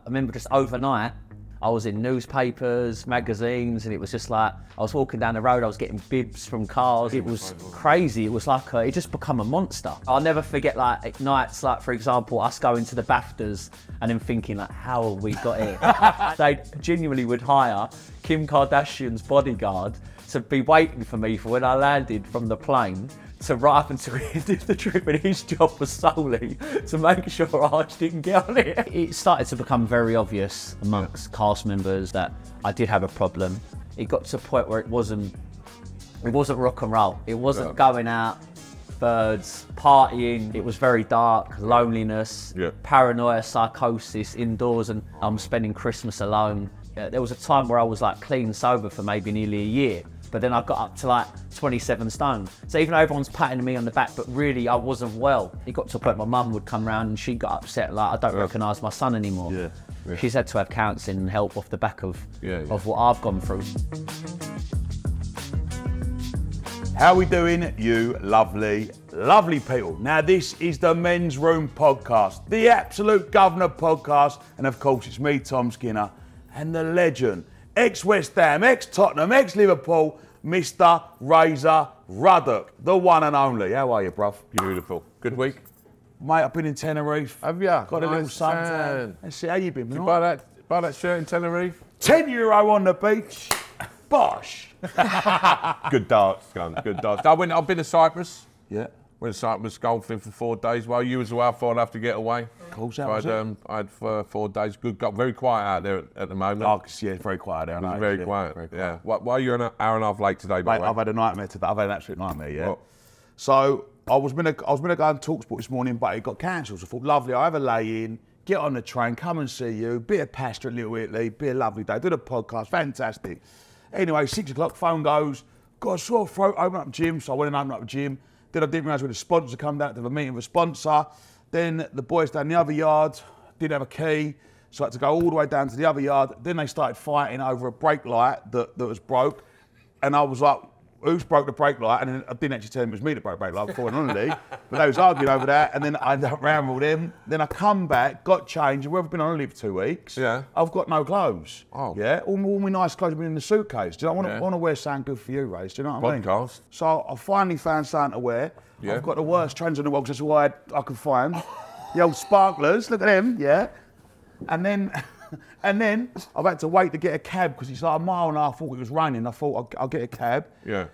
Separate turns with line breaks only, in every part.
I remember just overnight, I was in newspapers, magazines, and it was just like, I was walking down the road, I was getting bibs from cars. It was crazy. It was like, it just become a monster. I'll never forget like nights, like for example, us going to the BAFTAs and then thinking like, how have we got here? They genuinely would hire Kim Kardashian's bodyguard to be waiting for me for when I landed from the plane to right up until he did the trip, and his job was solely to make sure Arge didn't get on it. It started to become very obvious amongst cast members that I did have a problem. It got to a point where it wasn't rock and roll. It wasn't going out, birds, partying. It was very dark, loneliness, paranoia, psychosis indoors, and I'm spending Christmas alone. There was a time where I was like clean sober for maybe nearly a year. But then I got up to like 27 stone. So even though everyone's patting me on the back, but really I wasn't well. It got to a point my mum would come round and she got upset, like, I don't recognise my son anymore. She's had to have counselling and help off the back of what I've gone through.
How we doing, you lovely, lovely people? Now this is the Men's Room podcast, the absolute governor podcast. And of course it's me, Tom Skinner, and the legend, ex-West Ham, ex-Tottenham, ex-Liverpool, Mr. Razor Ruddock, the one and only. How are you, bruv?
Beautiful. Good week?
Mate, I've been in Tenerife.
Have you?
Got a little suntan. Let's see, how you been?
Did you buy that shirt in Tenerife?
€10 on the beach. Bosh.
Good darts, gun. Good darts. I've been to Cyprus.
Yeah.
Went to Cyprus golfing for 4 days. Well, you as well. I thought I'd have to get away.
Cool,
so I had 4 days. Good golf. Very quiet out there at the moment.
Oh, yeah, very quiet there. I know.
Very quiet. Yeah. Why are you an hour and a half late today, by the way?
I've had a nightmare today. I've had an absolute nightmare, yeah. What? So I was gonna go on talkSPORT this morning, but it got cancelled. So I thought, lovely, I'll have a lay-in, get on the train, come and see you, bit of pasta at Little Italy, be a lovely day, do the podcast, fantastic. Anyway, 6 o'clock, phone goes, got a sore throat, open up the gym, so I went and opened up the gym. Then I didn't realise we had a sponsor come down to have a meeting with a sponsor. Then the boys down the other yard didn't have a key, so I had to go all the way down to the other yard. Then they started fighting over a brake light that was broke. And I was like, who's broke the brake light? And then I didn't actually tell them it was me that broke the brake light before I went on holiday. But they was arguing over that. And then I ended up round with them. Then I come back, got changed, and we've been on holiday for 2 weeks.
Yeah.
I've got no clothes.
Oh.
Yeah. All my nice clothes have been in the suitcase. Do you know, I want to wear something good for you, Ray. Do you know what I mean?
Podcast.
So I finally found something to wear.
Yeah.
I've got the worst trainers in the world, because that's all I could find. The old sparklers, look at them, yeah. And then I've had to wait to get a cab, because it's like a mile and a half. I thought it was raining. I thought I'll get a cab.
Yeah.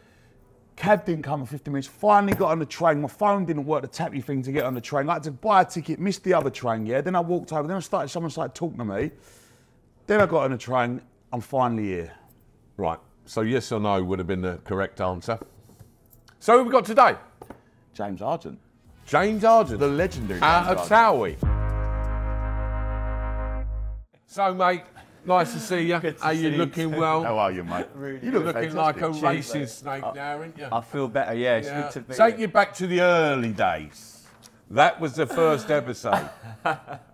Cab didn't come in 15 minutes. Finally got on the train. My phone didn't work, the tappy thing to get on the train. I had to buy a ticket, missed the other train, yeah. Then I walked over, then someone started talking to me. Then I got on the train, I'm finally here.
Right, so yes or no would have been the correct answer. So who have we got today?
James Argent.
James Argent.
The legendary
Out
James
of TOWIE. So mate, nice to see you. Are you looking well?
How are you, mate?
You look looking like a racing snake now, aren't you?
I feel better, yeah. It's good to be
Take you back to the early days. That was the first episode.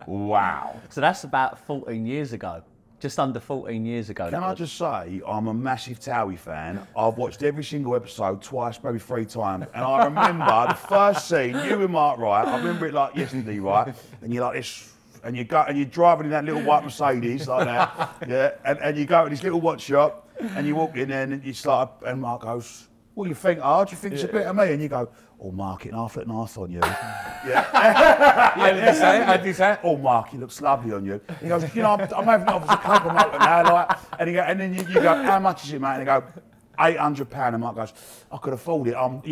Wow.
So that's about 14 years ago. Just under 14 years ago.
Can I just say, I'm a massive TOWIE fan. I've watched every single episode twice, maybe 3 times. And I remember the first scene, you and Mark, right? I remember it like yesterday, right? And you're like this, and you're driving in that little white Mercedes like that, yeah? And you go to this little watch shop, and you walk in there, and you start, and Mark goes, what do you think, Arge? You think it's a bit of me? And you go, oh, Mark, it half look nice on you. Yeah.
How did you say it?
Oh, Mark, he looks lovely on you. He goes, you know, I'm having offers a compliment now, like, and then you go, how much is it, mate? And they go, £800. And Mark goes, I could afford it. I'm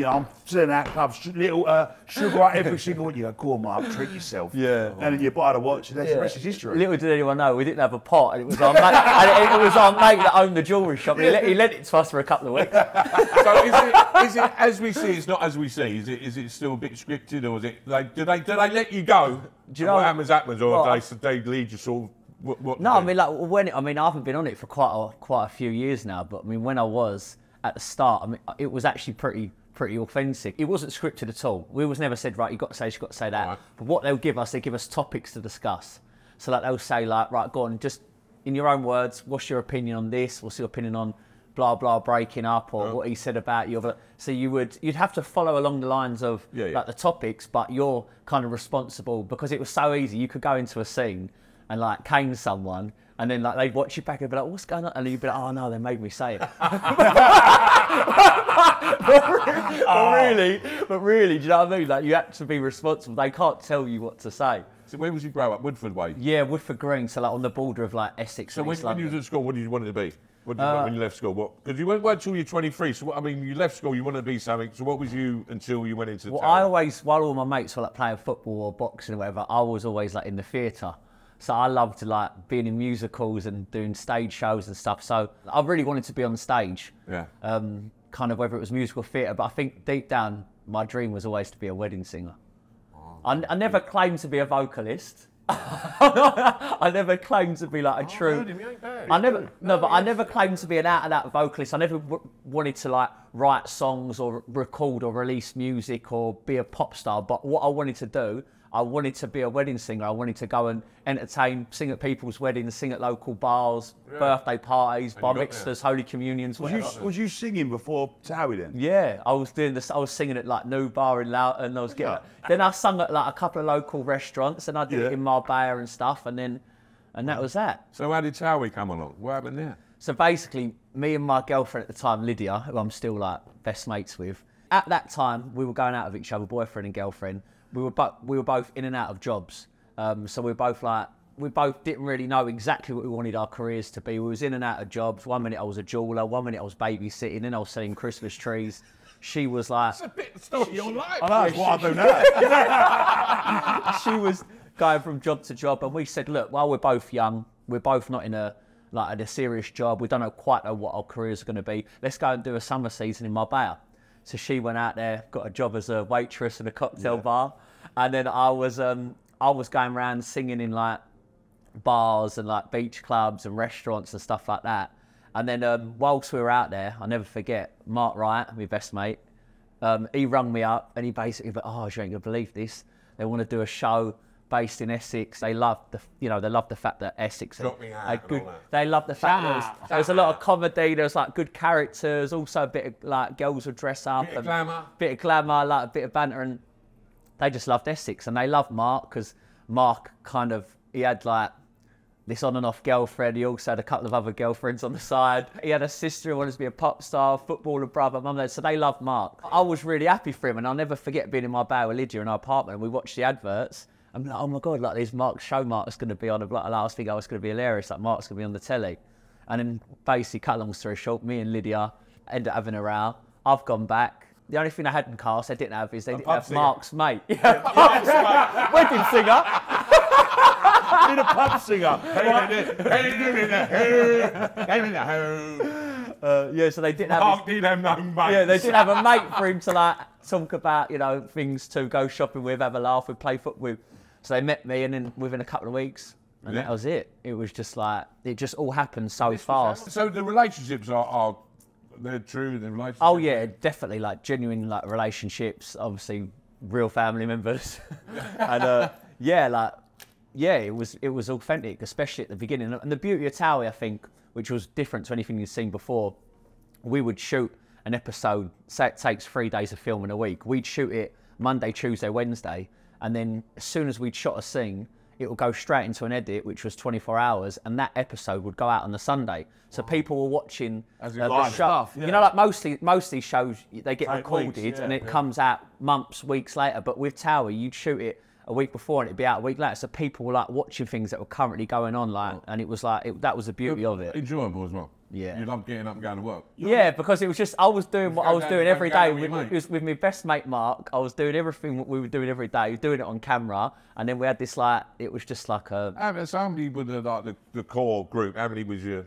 sitting out clubs, little sugar every single week. You go, go on, Mark, treat yourself.
Yeah.
And then you buy the watch, and the rest is history.
Little did anyone know, we didn't have a pot, and it was our mate, and it was our mate that owned the jewellery shop. He lent it to us for a couple of weeks.
So is it as we see? It's not as we see. Is it still a bit scripted, or is it? Do they let you go?
Do you know
what happens, or they lead you sort of? What
no, I mean, like I haven't been on it for quite a few years now, but I mean, when I was at the start, I mean, it was actually pretty authentic. It wasn't scripted at all. We was never said, right, you've got to say this, you've got to say that. Right. But what they give us topics to discuss. So like they'll say like, right, go on, just in your own words, what's your opinion on this? What's your opinion on blah blah breaking up, or what he said about you? So you'd have to follow along the lines of like the topics, but you're kind of responsible, because it was so easy. You could go into a scene and like cane someone, and then like they'd watch you back and be like, what's going on? And you'd be like, oh no, they made me say it. but really, do you know what I mean? Like you have to be responsible. They can't tell you what to say.
So where was you grow up? Woodford way?
Yeah, Woodford Green, so like on the border of like Essex.
So when you was at school, what did you want to be? What did you want when you left school? Because you weren't until you're 23. So I mean, you left school, you wanted to be something. So what was you until you went into?
Well, I always, while all my mates were like playing football or boxing or whatever, I was always like in the theatre. So I loved like being in musicals and doing stage shows and stuff. So I really wanted to be on stage. Yeah. Kind of whether it was musical theatre, but I think deep down my dream was always to be a wedding singer. Oh, I never claimed to be a vocalist. I never claimed to be like a true. I never claimed to be an out-and-out vocalist. I never wanted to like write songs or record or release music or be a pop star. But what I wanted to do, I wanted to be a wedding singer. I wanted to go and entertain, sing at people's weddings, sing at local bars, birthday parties, bar mitzvahs, holy communions.
Was you singing before TOWIE then?
Yeah, I was doing this. I was singing at like New Bar in Loughton, and I was getting. Then I sung at like a couple of local restaurants, and I did it in Marbella and stuff, and that was that.
So how did TOWIE come along? What happened there?
So basically, me and my girlfriend at the time, Lydia, who I'm still like best mates with, at that time we were going out with each other, boyfriend and girlfriend. We were both in and out of jobs, so we both didn't really know exactly what we wanted our careers to be. We was in and out of jobs. 1 minute I was a jeweller, 1 minute I was babysitting, then I was selling Christmas trees. She was like,
"That's a bit of the story of your life."
I know, that's what I do now.
She was going from job to job, and we said, "Look, while we're both young, we're both not in a serious job. We don't quite know what our careers are going to be. Let's go and do a summer season in Marbella." So she went out there, got a job as a waitress in a cocktail bar, and then I was going around singing in like bars and like beach clubs and restaurants and stuff like that. And then whilst we were out there, I'll never forget, Mark Wright, my best mate, he rung me up and he basically went, "Oh, you ain't gonna believe this. They want to do a show based in Essex. They love the fact that Essex they love the fact that there was a lot of comedy, there was like good characters, also a bit of like girls would dress up,
bit of
glamour, like a bit of banter, and they just loved Essex. And they loved Mark because Mark he had like this on and off girlfriend. He also had a couple of other girlfriends on the side. He had a sister who wanted to be a pop star, footballer brother, mum, dad. So they loved Mark. I was really happy for him, and I'll never forget being in my bar with Lydia in our apartment, and we watched the adverts. I'm like, oh my God, like this Mark's going to be on a block. I was thinking, oh, it's going to be hilarious. Like Mark's going to be on the telly. And then basically, cut long story short, me and Lydia ended up having a row. I've gone back. The only thing I hadn't cast, they didn't have Mark's mate. Wedding singer.
Been a pub singer.
So they didn't have.
Mark didn't have no mate.
Yeah, they didn't have a mate for him to like talk about, things to go shopping with, have a laugh with, play football with. So they met me, and then within a couple of weeks, and that was it. It was just like it just all happened so fast.
So the relationships are they're true. The relationships.
Oh yeah, definitely like genuine like relationships. Obviously, real family members, and it was authentic, especially at the beginning. And the beauty of TOWIE, I think, which was different to anything you'd seen before, we would shoot an episode, say it takes 3 days of filming a week. We'd shoot it Monday, Tuesday, Wednesday, and then as soon as we'd shot a scene, it would go straight into an edit, which was 24 hours, and that episode would go out on the Sunday. So people were watching the show. You know, like most of these shows, they get recorded and it comes out months, weeks later. But with TOWIE, you'd shoot it a week before and it'd be out a week later. So people were like watching things that were currently going on, like, and it was like that was the beauty of it.
Enjoyable as well.
Yeah.
You love getting up and going to work.
Yeah, because it was just I was doing what I was doing every day with my best mate Mark. I was doing everything what we were doing every day, doing it on camera, and then we had this like it was just like a.
So how many were the core group? How many was your?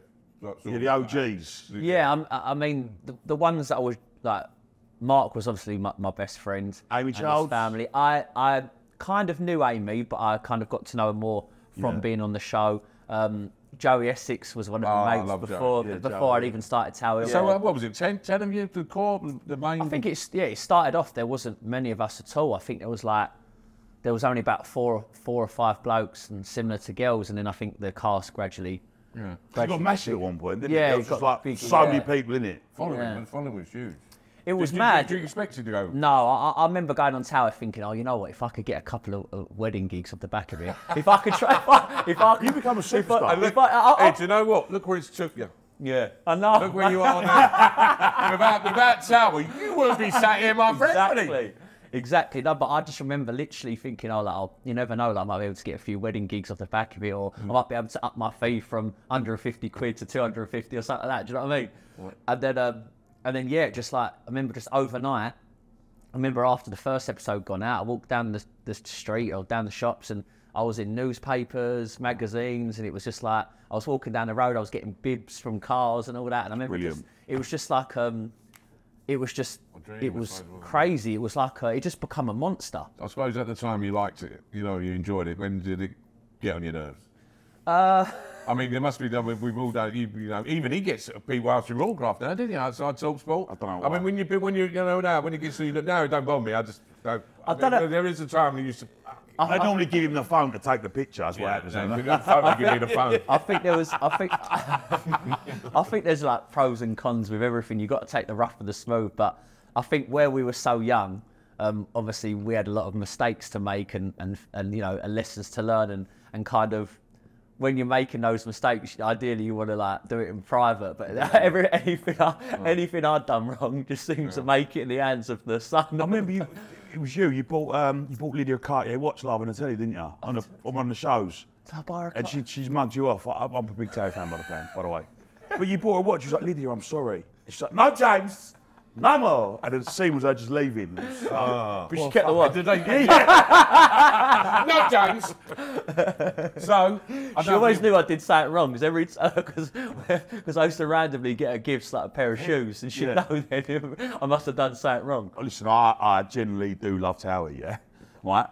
The OGs.
Yeah, I mean the ones that I was like. Mark was obviously my best friend.
Amy Childs.
Family. I kind of knew Amy, but I kind of got to know her more from being on the show. Joey Essex was one of my mates before I'd even started TOWIE.
So what was it? 10 of you, the core, the main?
I think it started off. There wasn't many of us at all. I think there was only about four or five blokes, and similar to girls. And then I think the cast gradually.
Yeah. You got massive at one point, didn't it?
Yeah,
it was just like so many people in it.
Following was huge.
it was mad.
Did you expect it to go?
No, I remember going on TOWIE thinking, oh, you know what? If I could get a couple of wedding gigs off the back of it, if I could try, if I could,
You become a superstar.
Hey, do you know what? Look where it's took you.
Yeah, I know.
Look where you are now. without TOWIE, you wouldn't be sat here, my friend.
Exactly. No, but I just remember literally thinking, oh, like, you never know, like, I might be able to get a few wedding gigs off the back of it, or I might be able to up my fee from 150 quid to 250 or something like that. Do you know what I mean? Right. And then, yeah, just like, I remember just overnight, I remember after the first episode gone out, I walked down the street or down the shops, and I was in newspapers, magazines, and it was just like, I was walking down the road, I was getting bibs from cars and all that. And I remember it was just like, it was crazy. It was like, it just become a monster.
I suppose at the time you liked it, you know, you enjoyed it. When did it get on your nerves? I mean, there must be, we've all done, you know, even he gets people asking autograph now, didn't he, outside talkSPORT?
I don't know.
I mean, when you know, now, when he gets to you, now it don't bother me, I just don't. There is a time when you used to.
I normally give him the phone to take the picture. That's what happens.
Give me the phone.
I think there was. I think there's like pros and cons with everything. You got to take the rough with the smooth. But I think where we were so young, obviously we had a lot of mistakes to make and you know, lessons to learn and kind of. When you're making those mistakes, ideally you want to like do it in private. But anything I'd done wrong just seems to make it in the hands of the son.
I remember it was you. You bought Lydia a Cartier watch live on the telly, didn't you? On one of the shows. And she's mugged you off. I'm a big TOWIE fan, by the way. But you bought her a watch. She was like, Lydia, I'm sorry. She's like, no, James. No more. And the scene was her just leaving.
But she kept the watch.
No, James. So
she always knew I did something wrong because I used to randomly get her gifts like a pair of shoes, and she'd know then I must have done something wrong.
Listen, I generally do love TOWIE, yeah, right.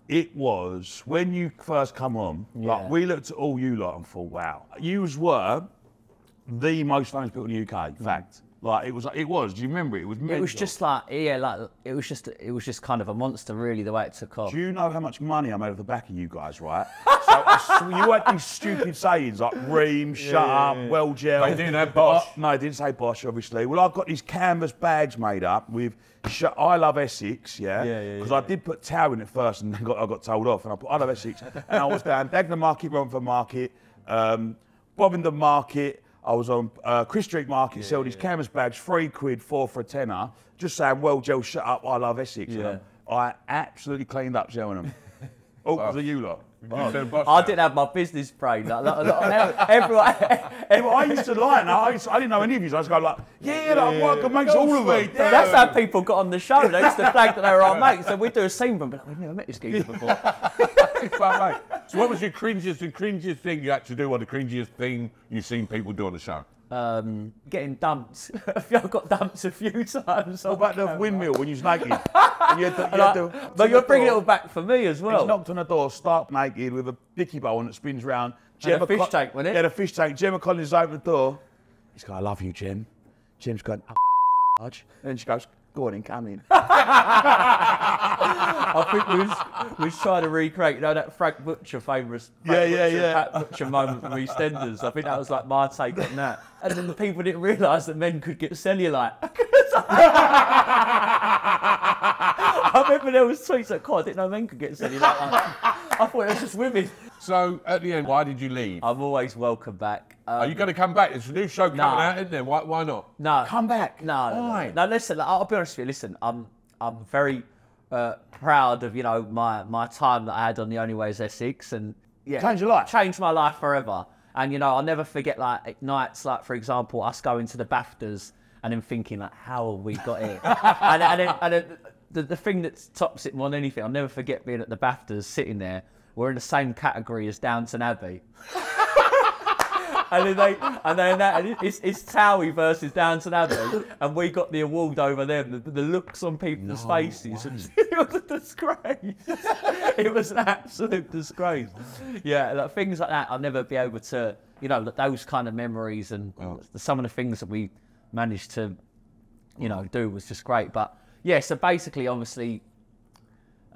It was when you first come on. Like we looked at all you lot and thought, wow, yous were the most famous people in the UK. In fact. Like it was. Do you remember it? It was mental.
It was just like it was just kind of a monster, really, the way it took off.
Do you know how much money I made off the back of you guys, right? So you had these stupid sayings like ream, shut up, well gel.
They didn't have Bosch.
No, they didn't say Bosch, obviously. Well, I've got these canvas bags made up with I love Essex, because I did put TOWIE in it first, and then I got told off, and I put I love Essex, and I was down Dagenham Market, Romford Market, Bovingdon Market. I was on Chris Street Market, sell these canvas bags, £3, 4 for a tenner, just saying, well, Joe, shut up, I love Essex. I absolutely cleaned up selling them. Oh, because of you lot.
I didn't have my business brain. Everyone,
I used to lie now. I didn't know any of you. So I was going like, I can make all of it.
That's how people got on the show. They used to flag that they were our mates. So we'd do a scene from them, but we've never met this geezer before.
So what was your cringiest thing you had to do, or the cringiest thing you've seen people do on the show?
Getting dumped. I got dumped a few times.
What about the windmill when you was naked?
But you're bringing it all back for me as well.
He's knocked on the door, stark naked, with a dicky bowl on that spins round.
And a fish tank, wasn't it?
Yeah, the fish tank. Gemma Collins opened the door. He's going, I love you, Gem. Gem's going, Arge. And then she goes, go on in, come in.
I think we was trying to recreate, you know, that Frank Butcher famous Pat Butcher moment from EastEnders. I think that was like my take on that. And then the people didn't realise that men could get cellulite. I remember there was tweets like, God, I didn't know men could get cellulite. I thought it was just women.
So at the end, why did you leave?
I'm always welcome back.
Are you going to come back? There's a new show coming out, isn't there? Why not?
No.
Come back.
No. Listen, I'll be honest with you. Listen, I'm very proud of, you know, my time that I had on The Only Way is Essex, and
changed your life.
Changed my life forever. And you know, I'll never forget like nights like, for example, us going to the BAFTAs and then thinking like, how have we got here? and then the thing that tops it more than anything, I'll never forget being at the BAFTAs sitting there. We're in the same category as Downton Abbey. And then it's TOWIE versus Downton Abbey, and we got the award over them. The looks on people's faces, it was a disgrace. It was an absolute disgrace. Yeah, like, things like that, I'll never be able to, you know, those kind of memories and some of the things that we managed to, you know, do was just great. But yeah, so basically, obviously,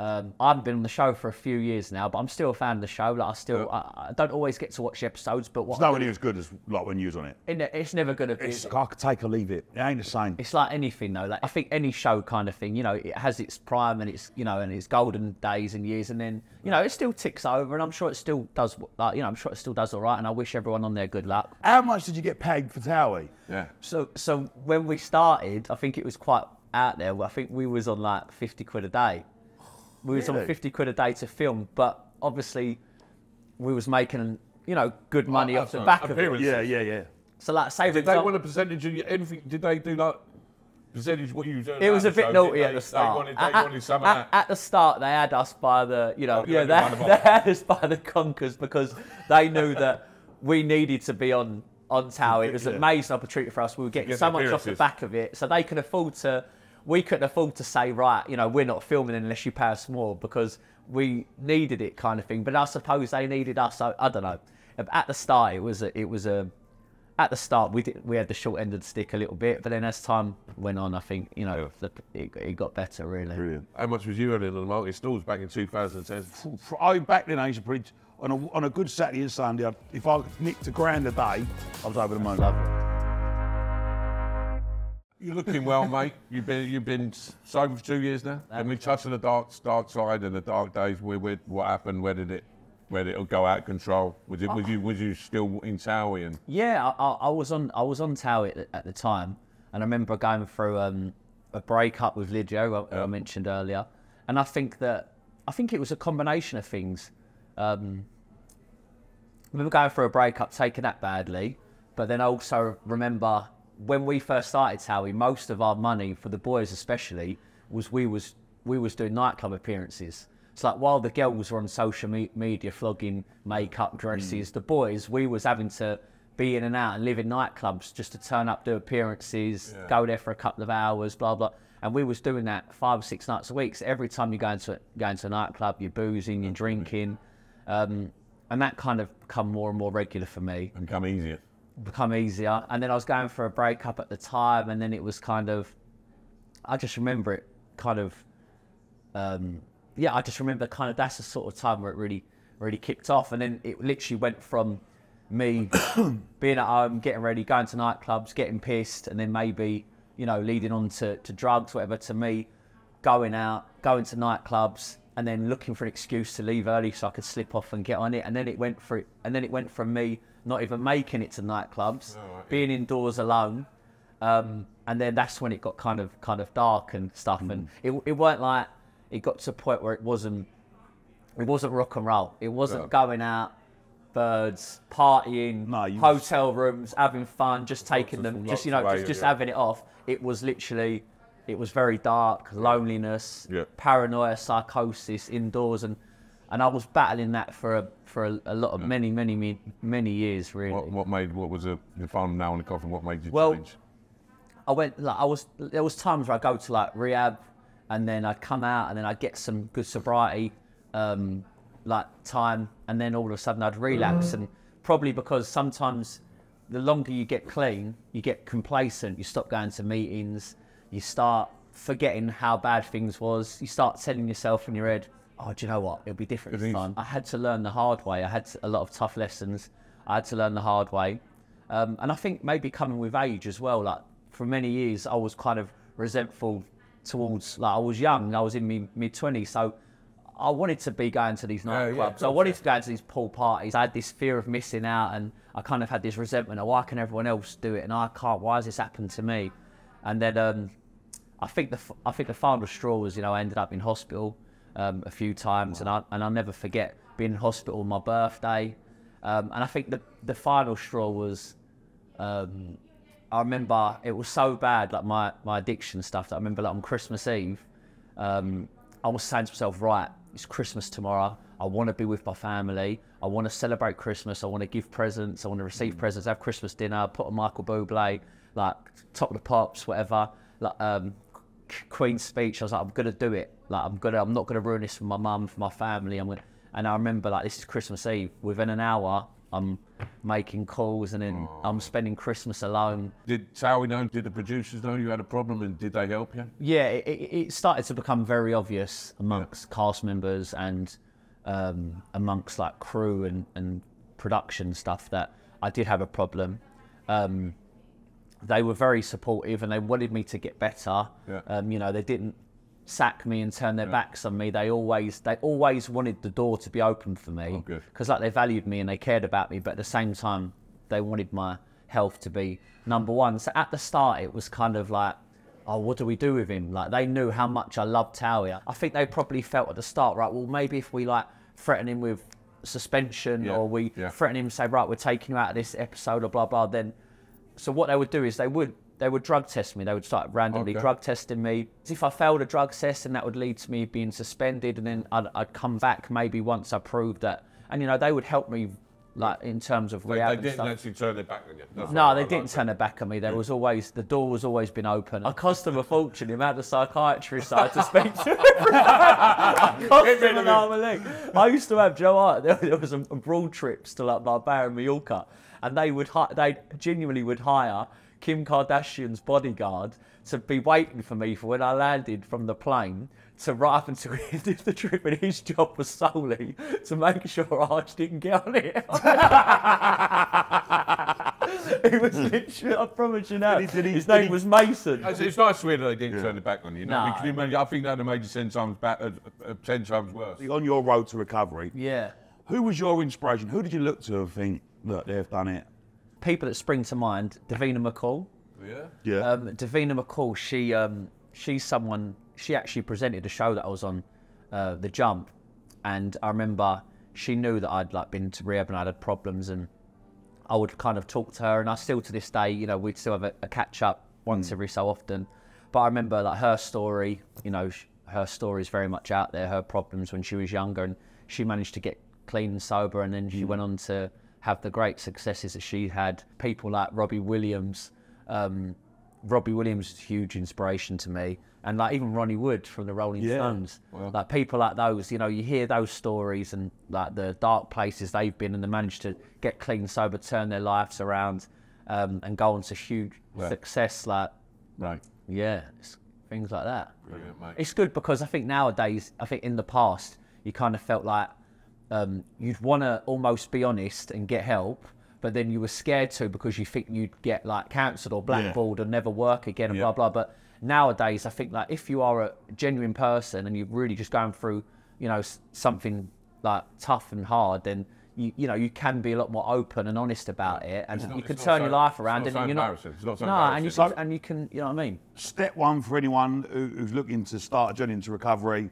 I haven't been on the show for a few years now, but I'm still a fan of the show. Like I don't always get to watch the episodes, but
it's nowhere near as good as like when you was on it.
It's never going to be.
I could take or leave it. It ain't the same.
It's like anything though. Like I think any show kind of thing, you know, it has its prime and its, you know, and its golden days and years, and then, you know, it still ticks over, and I'm sure it still does. Like, you know, I'm sure it still does all right, and I wish everyone on there good luck.
How much did you get paid for TOWIE?
Yeah.
So when we started, I think it was quite out there. I think we was on like 50 quid a day. We was on 50 quid a day to film, but obviously we was making, you know, good money off the back of it.
Yeah.
So like, say
did they want a percentage of anything? Did they do like percentage of what you were doing?
It was a bit naughty at the start.
They wanted some of that.
At the start, they had us by the, you know, they had us by the conkers because they knew that we needed to be on TOWIE. It was an amazing opportunity for us. We were getting so much off the back of it, so they could afford to. We couldn't afford to say, right, you know, we're not filming unless you pay us more, because we needed it, kind of thing. But I suppose they needed us. So I don't know. At the start, at the start we had the short end of the stick a little bit, but then as time went on, I think, you know, it got better, really.
Brilliant.
How much was you earning on the multi stalls back in 2010?
Back then, I used to preach on a good Saturday and Sunday. If I nicked £1,000 a day, I was over the moon.
You're looking well, mate. You've been sober for 2 years now. And we touched on the dark side and the dark days. What happened? Where did it go out of control? Was you still in TOWIE? And
yeah, I was on TOWIE at the time, and I remember going through a breakup with Lydia, who I mentioned earlier, and I think it was a combination of things. I remember going through a breakup, taking that badly, but then I also remember, when we first started TOWIE, most of our money, for the boys especially, was we was doing nightclub appearances. It's like, while the girls were on social media flogging makeup, dresses, the boys, we was having to be in and out and live in nightclubs just to turn up, do appearances, go there for a couple of hours, blah blah. And we was doing that 5 or 6 nights a week. So every time you go into a nightclub, you're boozing, you're drinking, and that kind of become more and more regular for me.
And become easier.
And then I was going for a breakup at the time, and then it was kind of, I just remember it kind of, I just remember kind of, that's the sort of time where it really kicked off. And then it literally went from me being at home, getting ready, going to nightclubs, getting pissed, and then maybe, you know, leading on to drugs, whatever, to me going out, going to nightclubs, and then looking for an excuse to leave early so I could slip off and get on it. And then it went from me not even making it to nightclubs, being indoors alone, and then that's when it got kind of dark and stuff. And it weren't like, it got to a point where it wasn't rock and roll. It wasn't going out, birds, partying, hotel rooms, having fun, just taking them, just, you know, just having it off. It was literally, it was very dark, loneliness, paranoia, psychosis, indoors, and I was battling that for a lot of many years, really.
What was the final nail in the coffin? What made you change?
There was times where I go to like rehab, and then I'd come out, and then I'd get some good sobriety, like time, and then all of a sudden I'd relapse. And probably because sometimes the longer you get clean, you get complacent, you stop going to meetings, you start forgetting how bad things was, you start telling yourself in your head, oh, do you know what? It'll be different this time. I had to learn the hard way. I had a lot of tough lessons. I had to learn the hard way. And I think maybe coming with age as well, like for many years, I was kind of resentful towards, like I was young, I was in my mid-20s, so I wanted to be going to these nightclubs. I wanted to go to these pool parties. I had this fear of missing out, and I kind of had this resentment of, why can everyone else do it and I can't? Why has this happened to me? And then I think the final straw was, you know, I ended up in hospital a few times, and I'll never forget being in hospital on my birthday. And I think the final straw was, I remember it was so bad, like my addiction stuff, that I remember like on Christmas Eve, I was saying to myself, right, it's Christmas tomorrow. I want to be with my family. I want to celebrate Christmas. I want to give presents. I want to receive presents, have Christmas dinner, put on Michael Bublé, like Top of the Pops, whatever. Like Queen's speech. I was like, I'm gonna do it. Like I'm not gonna ruin this for my mum, for my family. And I remember, like, this is Christmas Eve. Within an hour, I'm making calls, and then I'm spending Christmas alone.
Did TOWIE know? Did the producers know you had a problem, and did they help you?
Yeah, it started to become very obvious amongst cast members and amongst like crew and production stuff that I did have a problem. They were very supportive and they wanted me to get better.
Yeah.
You know, they didn't sack me and turn their backs on me. They always wanted the door to be open for me, because like they valued me and they cared about me, but at the same time they wanted my health to be number one. So at the start it was kind of like, oh, what do we do with him? Like, they knew how much I loved TOWIE. I think they probably felt at the start, right, well, maybe if we like threaten him with suspension or we threaten him, say, right, we're taking you out of this episode or blah blah, then so what they would do is they would drug test me. They would start randomly drug testing me. If I failed a drug test, then that would lead to me being suspended, and then I'd come back maybe once I proved that. And you know, they would help me like in terms of rehab.
They didn't actually turn their back on you.
No, they didn't turn their back on me. There was always, the door was always been open. I cost them a fortune. The amount of psychiatrists I had to speak to. I cost them an arm and leg. I used to have there was abroad trips to like Marbella and Mallorca, and they genuinely would hire Kim Kardashian's bodyguard to be waiting for me for when I landed from the plane, to right up until he did the trip, and his job was solely to make sure Arge didn't get on it. He was literally, I promise you now, his name was Mason.
It's nice to hear that they didn't turn their back on you. No. Because you imagine, I think that would have made you 10 times worse.
On your road to recovery,
yeah.
Who was your inspiration? Who did you look to and think, look, they've done it?
People that spring to mind, Davina McCall.
Yeah.
Davina McCall, she's someone, she actually presented a show that I was on, The Jump, and I remember she knew that I'd like been to rehab and I'd had problems, and I would kind of talk to her, and I still to this day, you know, we'd still have a catch up once every so often. But I remember like her story, you know, her story is very much out there, her problems when she was younger, and she managed to get clean and sober, and then she went on to have the great successes that she had. People like Robbie Williams. Robbie Williams is a huge inspiration to me, and like even Ronnie Wood from the Rolling Stones. Well, like people like those, you know, you hear those stories and like the dark places they've been, and they managed to get clean, sober, turn their lives around, and go on to huge success. Like, it's things like that.
Brilliant, mate.
It's good because I think nowadays, I think in the past, you kind of felt like you'd want to almost be honest and get help, but then you were scared to because you think you'd get like cancelled or blackballed or never work again and blah blah. But nowadays, I think like if you are a genuine person and you're really just going through, you know, something like tough and hard, then you know, you can be a lot more open and honest about it, and you can turn your life around, and you're not. And you can, you know what I mean.
Step one for anyone who's looking to start a journey into recovery: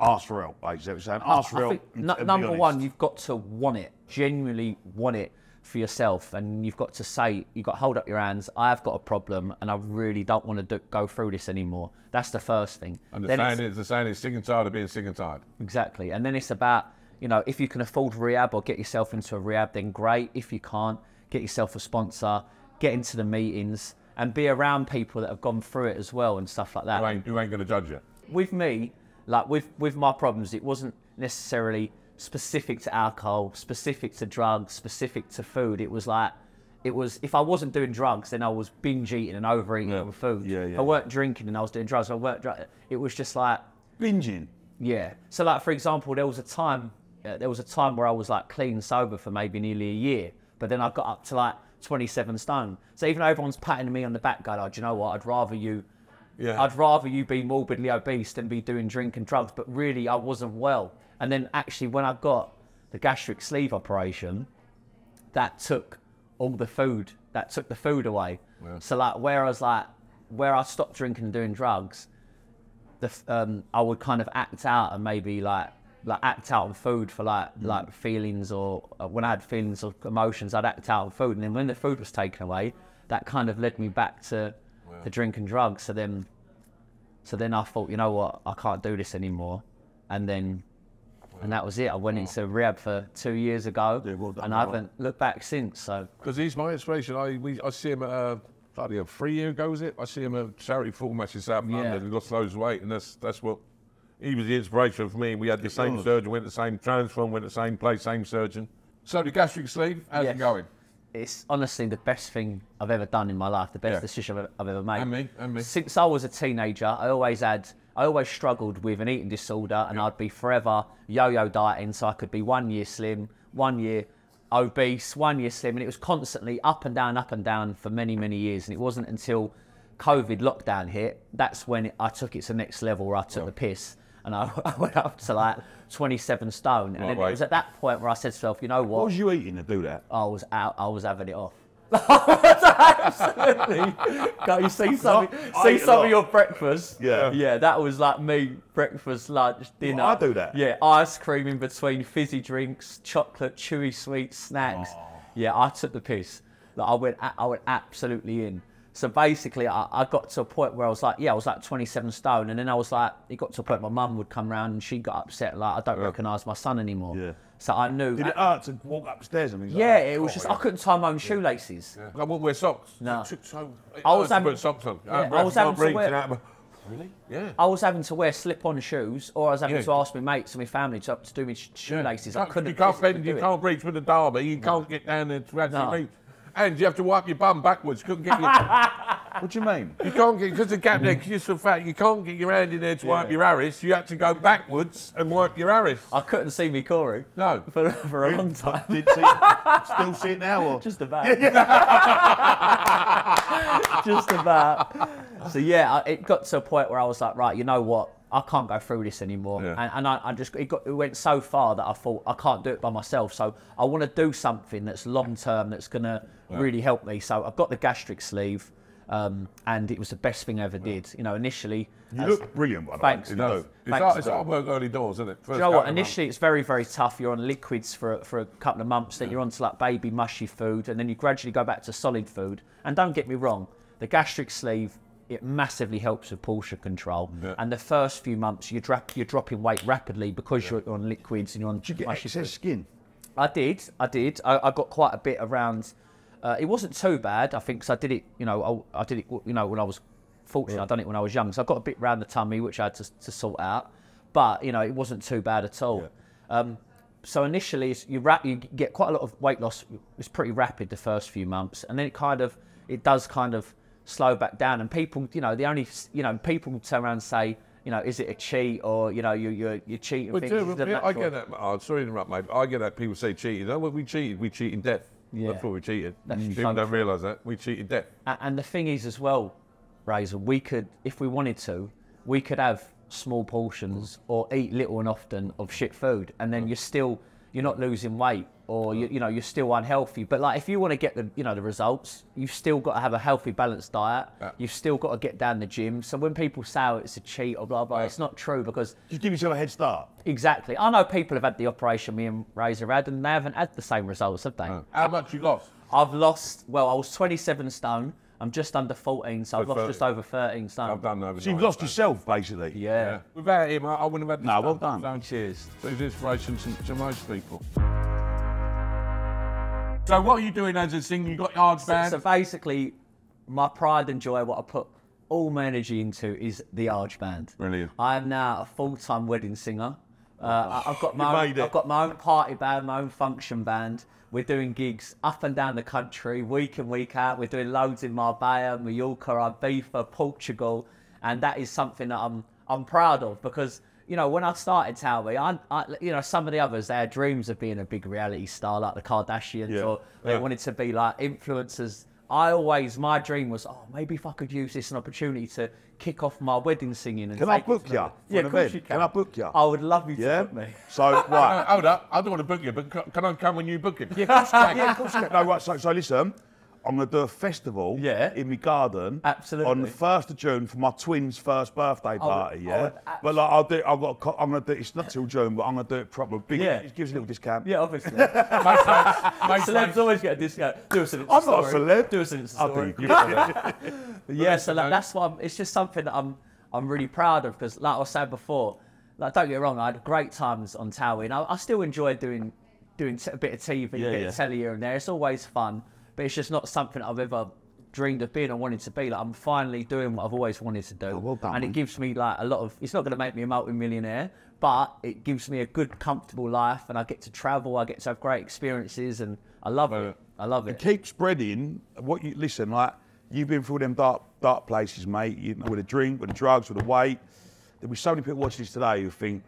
ask for help. Like you're saying, ask for help.
Number one, you've got to want it, genuinely want it for yourself, and you've got to say, you've got to hold up your hands. I've got a problem, and I really don't want to go through this anymore. That's the first thing.
And the saying is sick and tired of being sick and tired.
Exactly, and then it's about, you know, if you can afford rehab or get yourself into a rehab, then great. If you can't, get yourself a sponsor, get into the meetings, and be around people that have gone through it as well and stuff like that.
Who ain't going to judge you?
With me, like with my problems, it wasn't necessarily specific to alcohol, specific to drugs, specific to food. It was like, if I wasn't doing drugs, then I was binge eating and overeating with food. If I weren't drinking and I was doing drugs, it was just like...
Binging?
Yeah. So like, for example, there was a time where I was like clean sober for maybe nearly a year, but then I got up to like 27 stone. So even though everyone's patting me on the back going, oh, do you know what, I'd rather you be morbidly obese than be doing drink and drugs, but really I wasn't well. And then actually when I got the gastric sleeve operation, that took all the food, the food away. Yeah. So like where I stopped drinking and doing drugs, I would kind of act out and maybe like act out on food for like feelings, or when I had feelings or emotions, I'd act out on food. And then when the food was taken away, that kind of led me back to drink and drugs. So then I thought, you know what, I can't do this anymore. And that was it. I went into rehab for 2 years ago, and I haven't looked back since. So
because he's my inspiration. I see him at a 3 year ago, was it? I see him at charity football matches out in London. He lost loads of weight, and that's what he was the inspiration for me. We had the same surgeon, went the same transfer, went the same place, same surgeon. So the gastric sleeve, how's it going?
It's honestly the best thing I've ever done in my life, the best decision I've ever made.
And me.
Since I was a teenager, I always struggled with an eating disorder, and I'd be forever yo-yo dieting, so I could be 1 year slim, 1 year obese, 1 year slim, and it was constantly up and down for many, many years. And it wasn't until COVID lockdown hit, that's when I took it to the next level, where I took the piss, and I went up to like 27 stone. And then it was at that point where I said to myself, you know what?
What was you eating to do that?
I was having it off. Absolutely. Go, you see some of your breakfast. Yeah, that was like me, breakfast, lunch, dinner.
Well, I do that.
Yeah, ice cream in between, fizzy drinks, chocolate, chewy sweets, snacks. Yeah, I took the piss. Like, I went absolutely in. So basically, I got to a point where I was like 27 stone, and then I was like, it got to a point my mum would come round and she got upset, like, I don't recognise my son anymore. Yeah. So I knew.
Did it hurt to walk upstairs and things like
that?
Yeah,
it was just, I couldn't tie my own shoelaces.
I wouldn't wear socks.
No.
I was having to put socks on.
I was having to wear.
Really? Yeah.
I was having to wear slip-on shoes, or I was having to ask my mates and my family to do my shoelaces. I couldn't.
You can't reach with the derby. You can't get down there to actually reach. And you have to wipe your bum backwards. Couldn't get your.
What do you mean?
You can't get, because the gap there, because you're so fat, you can't get your hand in there to wipe your Harris. You had to go backwards and wipe your Harris.
I couldn't see me Corey.
No.
For a long time.
Still see it now, or?
Just about. Just about. So yeah, it got to a point where I was like, right, you know what? I can't go through this anymore. Yeah. And it went so far that I thought, I can't do it by myself. So I want to do something that's long-term, that's going to really help me. So I've got the gastric sleeve. And it was the best thing I ever did. You know, initially.
You look brilliant, by the way.
Thanks.
It's hard work early doors, isn't it?
You know what? Initially, it's very, very tough. You're on liquids for a couple of months. Then you're on to like baby mushy food, and then you gradually go back to solid food. And don't get me wrong, the gastric sleeve, it massively helps with portion control. Yeah. And the first few months, you're dropping weight rapidly because you're on liquids and you're on.
Did you get excess skin?
I did. I got quite a bit around. It wasn't too bad, I think, because I did it, you know, when I was fortunate. I'd done it when I was young, so I got a bit round the tummy, which I had to sort out. But you know, it wasn't too bad at all. Yeah. So initially, you get quite a lot of weight loss. It's pretty rapid the first few months, and then it does kind of slow back down. And people, you know, people turn around and say, you know, is it a cheat, or you know, you're cheating?
I get that. Oh, sorry to interrupt, mate. I get that people say cheating. You know what we cheated? We cheated death. Yeah. That's what we cheated. People don't realise that. We cheated death.
And the thing is as well, Razor, we could, if we wanted to, we could have small portions or eat little and often of shit food, and then you're not losing weight, or you're still unhealthy. But like, if you want to get the results, you've still got to have a healthy, balanced diet. Yeah. You've still got to get down the gym. So when people say, oh, it's a cheat or blah blah, it's not true, because
just give yourself a head start.
Exactly. I know people have had the operation me and Razor had, and they haven't had the same results, have they?
How much you lost?
I've lost. Well, I was 27 stone. I'm just under 14, so I've lost just over 13 stone.
I've done over.
So you've lost yourself, basically.
Yeah.
Without him, I wouldn't have had this.
No, well done.
So
cheers.
So he's inspiration to most people. So what are you doing as a singer? You got your Arge band?
So basically, my pride and joy, what I put all my energy into, is the Arge band.
Brilliant.
I am now a full-time wedding singer. I've got my own party band, my own function band. We're doing gigs up and down the country, week in, week out. We're doing loads in Marbella, Mallorca, Ibiza, Portugal, and that is something that I'm proud of, because you know, when I started TOWIE, you know, some of the others, they had dreams of being a big reality star like the Kardashians, or they wanted to be like influencers. My dream was, oh, maybe if I could use this as an opportunity to kick off my wedding singing. And
can I book you?
Yeah, of course you can.
Can I book you?
I would love you to book me.
So, right.
Hold up, I don't want to book you, but can I come when you book it?
Yeah, of course you can. Yeah, of course you can. No, right, so listen, I'm going to do a festival in my garden on the 1st of June for my twins' first birthday party, But like, I'm going to do it, it's not till June, but I'm going to do it proper. Big, it gives a little discount.
Yeah, obviously. Celebs always get a discount. Do us an Insta story.
I'm not a celeb.
Do us an Insta story. Yeah, so like, that's why it's just something that I'm really proud of, because like I was saying before, like, don't get me wrong, I had great times on TOWIE, and I still enjoy doing a bit of TV, a bit of telly here and there. It's always fun. But it's just not something I've ever dreamed of being and wanted to be. Like, I'm finally doing what I've always wanted to do.
Oh, well done,
and
man.
it gives me like a lot of, it's not going to make me a multi-millionaire, but it gives me a good, comfortable life, and I get to travel, I get to have great experiences, and I love it. I love it.
Keep spreading what you, listen, like, you've been through them dark places, mate, you know, with the drink, with the drugs, with the weight. There'll be so many people watching this today who think,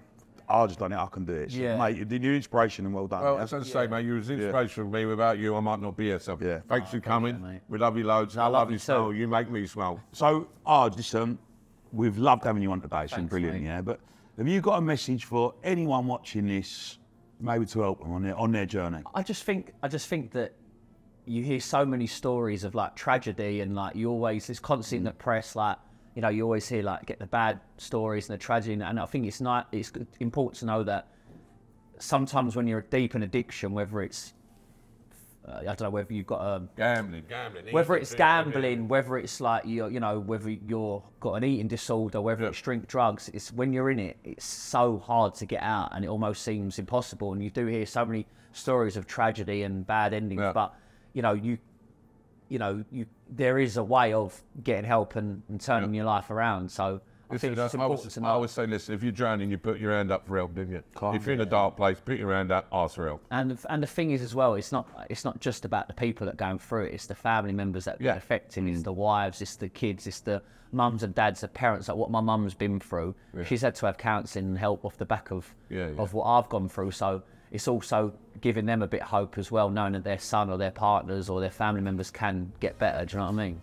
I've just done it, I can do it. So, mate, you're an inspiration, and well done.
Well, as I say, mate, you was inspiration for me. Without you, I might not be here. So thanks for coming.
mate.
We love you loads. I love you so. You make me smile.
So, Arge, listen, we've loved having you on today. It's been brilliant,
mate.
yeah. But have you got a message for anyone watching this, maybe to help them on their journey?
I just think that you hear so many stories of like tragedy, and like you always, this constant at press, like, you know, you always hear like get the bad stories and the tragedy, and I think it's important to know that sometimes when you're deep in addiction, whether it's I don't know, whether you've got a
Gambling.
whether it's gambling, whether it's like whether you're got an eating disorder, whether it's drink, drugs, it's when you're in it, it's so hard to get out, and it almost seems impossible. And you do hear so many stories of tragedy and bad endings, but there is a way of getting help and turning your life around. So I think it's important to know.
I always say, listen, if you're drowning, you put your hand up for help, didn't you? If you're in a dark place, put your hand up, ask for help.
And the thing is as well, it's not just about the people that are going through it. It's the family members that get affected. It's the wives, it's the kids, it's the mums and dads, the parents. Like what my mum's been through, she's had to have counselling and help off the back of what I've gone through. So it's also giving them a bit of hope as well, knowing that their son or their partners or their family members can get better. Do you know what I mean?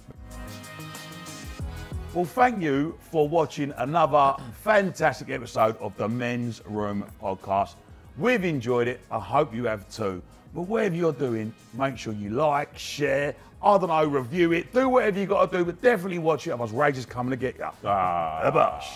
Well, thank you for watching another fantastic episode of the Men's Room podcast. We've enjoyed it. I hope you have too. But whatever you're doing, make sure you like, share, I don't know, review it, do whatever you got to do, but definitely watch it. Otherwise, Rage is coming to get you.
Dogs.